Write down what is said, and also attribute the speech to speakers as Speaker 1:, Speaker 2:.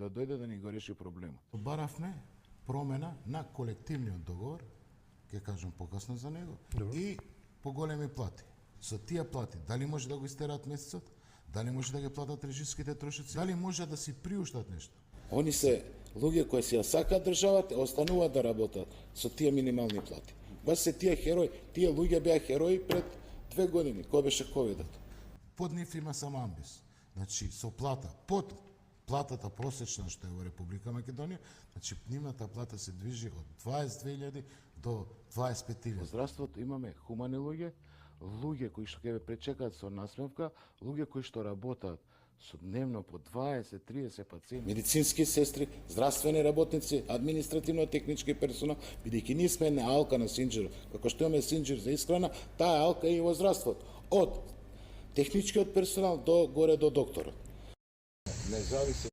Speaker 1: да дојде да ни го реши проблемот.
Speaker 2: Баравме промена на колективниот договор, ќе кажам покасно за него, и поголеми плати. Со тие плати, дали може да го истерат месецот, дали може да ги платат режиските трошоци, дали може да си приуштат нешто.
Speaker 1: Они се луѓе кои си ја сакаат државата, остануваат да работат со тие минимални плати. Баш се тие херои, тие луѓе беа херои пред 2 години, кој беше ковидот.
Speaker 2: Под нив има само амбис. Значи, со плата, под платата просечна што е во Република Македонија, значи, нивната плата се движи од 22.000 до 25.000.
Speaker 1: Во здравството имаме хумани луѓе, луѓе кои што ќе ве пречекаат со насмевка, луѓе кои што работат со дневно по 20-30 пациенти. Медицински сестри, здравствени работници, административно-технички персонал, бидејќи ние сме една алка на Синџер, како што имаме Синџер за исхрана, таа алка е и во здравството. Од техничкиот персонал до горе до докторот. Не зависи